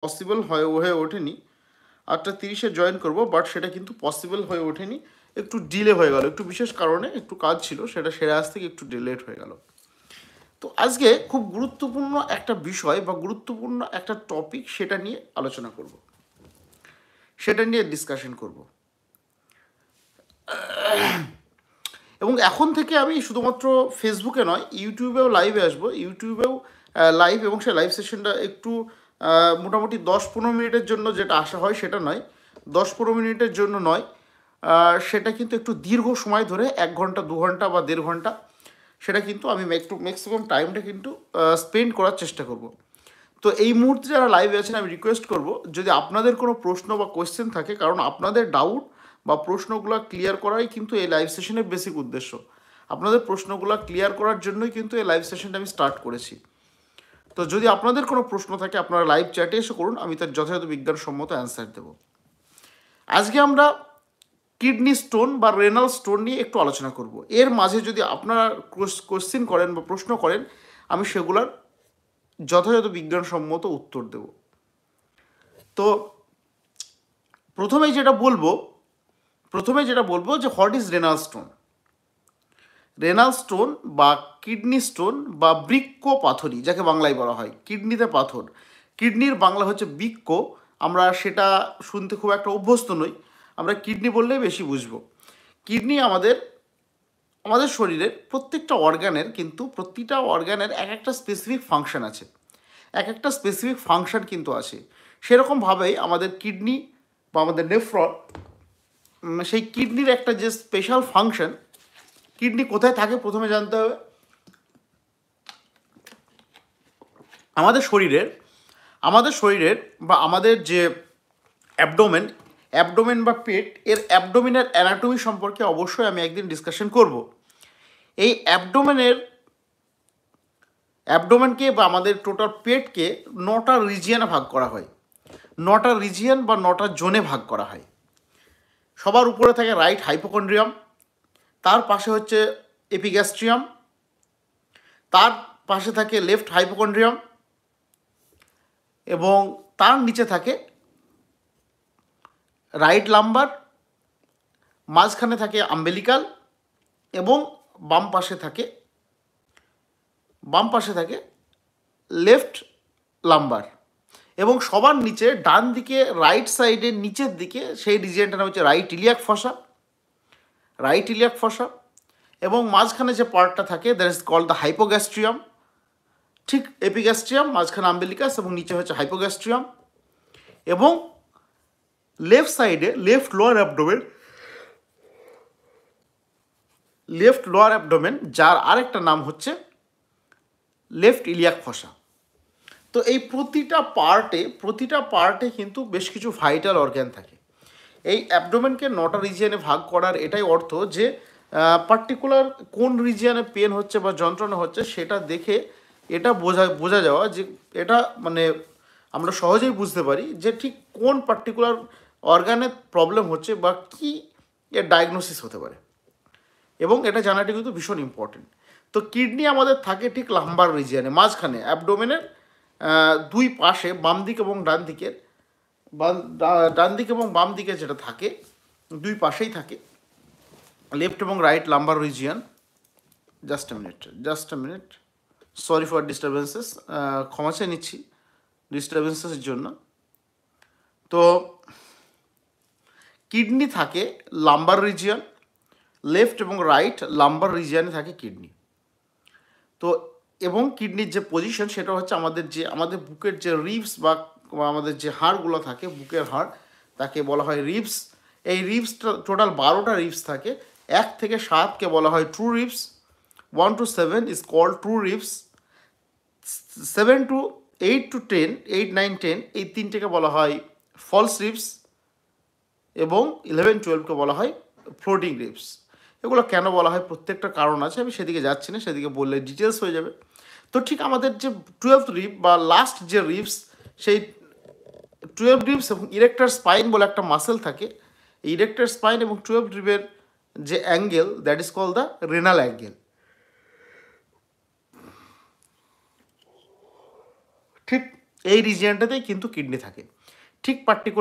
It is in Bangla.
পসিবল হয়ে ওঠেনি। 8:30-এ জয়েন করব, বাট সেটা কিন্তু পসিবল হয়ে ওঠেনি, একটু ডিলে হয়ে গেল, একটু বিশেষ কারণে একটু কাজ ছিল, সেটা সেরে আসতে গিয়ে একটু ডিলেট হয়ে গেল। তো আজকে খুব গুরুত্বপূর্ণ একটা বিষয় বা গুরুত্বপূর্ণ একটা টপিক, সেটা নিয়ে আলোচনা করব, সেটা নিয়ে ডিসকাশন করব। এবং এখন থেকে আমি শুধুমাত্র ফেসবুকে নয়, ইউটিউবেও লাইভে আসবো, ইউটিউবেও লাইভ, এবং সেই লাইভ সেশনটা একটু মোটামুটি 10-15 মিনিটের জন্য যেটা আসা হয় সেটা নয়, 10-15 মিনিটের জন্য নয়, সেটা কিন্তু একটু দীর্ঘ সময় ধরে 1 ঘন্টা 2 ঘন্টা বা 1.5 ঘন্টা, সেটা কিন্তু আমি একটু ম্যাক্সিমাম টাইমটা কিন্তু স্পেন্ড করার চেষ্টা করব। তো এই মুহূর্তে যারা লাইভে আছেন, আমি রিকোয়েস্ট করব, যদি আপনাদের কোনো প্রশ্ন বা কোয়েশ্চেন থাকে, কারণ আপনাদের ডাউট বা প্রশ্নগুলো ক্লিয়ার করাই কিন্তু এই লাইভ সেশনের বেসিক উদ্দেশ্য। আপনাদের প্রশ্নগুলো ক্লিয়ার করার জন্যই কিন্তু এই লাইভ সেশনটা আমি স্টার্ট করেছি। তো যদি আপনাদের কোনো প্রশ্ন থাকে, আপনারা লাইভ চ্যাটে এসে করুন, আমি তার যথাযথ বিজ্ঞানসম্মত অ্যান্সার দেব। আজকে আমরা কিডনি স্টোন বা রেনাল স্টোন নিয়ে একটু আলোচনা করব। এর মাঝে যদি আপনারা কোশ্চেন করেন বা প্রশ্ন করেন, আমি সেগুলোর যথাযথ বিজ্ঞানসম্মত উত্তর দেব। তো প্রথমেই যেটা বলবো যে what is renal stone. Renal stone বা কিডনি স্টোন বা বৃক্ক পাথরি, যাকে বাংলায় বলা হয়, কিডনিতে পাথর, কিডনির বাংলা হচ্ছে বৃক্ক। আমরা সেটা শুনতে খুব একটা অভ্যস্ত নই, আমরা কিডনি বললেই বেশি বুঝবো। কিডনি আমাদের শরীরের প্রত্যেকটা অর্গানের, কিন্তু প্রতিটা অর্গানের এক একটা স্পেসিফিক ফাংশন আছে, এক একটা স্পেসিফিক ফাংশন কিন্তু আছে। সেরকমভাবেই আমাদের কিডনি বা আমাদের নেফ্রন, সেই কিডনির একটা যে স্পেশাল ফাংশন। কিডনি কোথায় থাকে প্রথমে জানতে হবে। আমাদের শরীরের বা আমাদের যে অ্যাবডোমেন বা পেট, এর অ্যাবডোমিনের অ্যানাটমি সম্পর্কে অবশ্যই আমি একদিন ডিসকাশন করব। এই অ্যাবডোমেনকে বা আমাদের টোটাল পেটকে 9টা রিজিয়নে ভাগ করা হয়, 9টা রিজিয়ন বা 9টা জোনে ভাগ করা হয়। সবার উপরে থাকে রাইট হাইপোকন্ড্রিয়াম, তার পাশে হচ্ছে এপিগ্যাস্ট্রিয়াম, তার পাশে থাকে লেফট হাইপোকন্ড্রিয়াম, এবং তার নিচে থাকে রাইট লাম্বার, মাঝখানে থাকে আম্বেলিকাল, এবং বাম পাশে থাকে লেফট লাম্বার। এবং সবার নিচে ডান দিকে রাইট সাইডের নিচের দিকে সেই রিজিয়নটার নাম হচ্ছে রাইট ইলিয়াক ফসা। এবং মাঝখানে যে পার্টটা থাকে, দ্যাট ইজ কল্ড দ্য হাইপোগ্যাস্ট্রিয়াম। ঠিক এপিগ্যাস্ট্রিয়াম, মাঝখানে আম্বেলিকাস, এবং নিচে হচ্ছে হাইপোগ্যাস্ট্রিয়াম। এবং লেফট সাইডে লেফট লোয়ার অ্যাবডোমেন, যার আরেকটা নাম হচ্ছে লেফট ইলিয়াক ফসা। তো এই প্রতিটা পার্টে কিন্তু বেশ কিছু ভাইটাল অর্গ্যান থাকে। এই অ্যাবডোমেনকে 9টা রিজিয়নে ভাগ করার এটাই অর্থ যে পার্টিকুলার কোন রিজিয়নে পেন হচ্ছে বা যন্ত্রণা হচ্ছে, সেটা দেখে এটা বোঝা যাওয়া যে এটা মানে আমরা সহজেই বুঝতে পারি যে ঠিক কোন পার্টিকুলার অর্গানে প্রবলেম হচ্ছে বা কি এর ডায়াগনোসিস হতে পারে, এবং এটা জানাটা কিন্তু ভীষণ ইম্পর্টেন্ট। তো কিডনি আমাদের থাকে ঠিক লাম্বার রিজিয়নে, মাঝখানে অ্যাবডোমেনের দুই পাশে, বাম দিক এবং ডান দিক এবং বাম দিকে যেটা থাকে, দুই পাশেই থাকে লেফট এবং right lumber region. Just a minute, sorry for disturbances, ক্ষমা চেয়ে নিচ্ছি ডিস্টারবেন্সেসের জন্য। তো কিডনি থাকে লাম্বার রিজিয়ন, লেফট এবং রাইট লাম্বার রিজিয়নে থাকে কিডনি। তো এবং কিডনির যে পজিশন, সেটা হচ্ছে আমাদের বুকের যে রিবস বা আমাদের যে হাড়গুলো থাকে, বুকের হাড়, তাকে বলা হয় রিবস। এই রিবসটা টোটাল 12টা রিবস থাকে। 1 থেকে 7কে বলা হয় true ribs, 1 to 7 is called true ribs, 7 to 8 to 10, 8, 9, 10 এই তিনটেকে বলা হয় ফলস রিবস, এবং 11-12কে বলা হয় ফ্লোটিং রিবস। এগুলো কেন বলা হয়, প্রত্যেকটা কারণ আছে, আমি সেদিকে যাচ্ছি না, সেদিকে বললে ডিটেলস হয়ে যাবে। তো ঠিক আমাদের যে 12th রিব বা লাস্ট যে রিবস, সেই 12 রিবস এবং ইরেক্টার স্পাইন বলে একটা মাসেল থাকে। এই ইরেক্টার স্পাইন এবং 12 রিবের যে angle, that is called the renal angle. ঠিক এই রিজিয়নটাতেই কিন্তু কিডনি থাকে, ঠিক পার্টিকুলার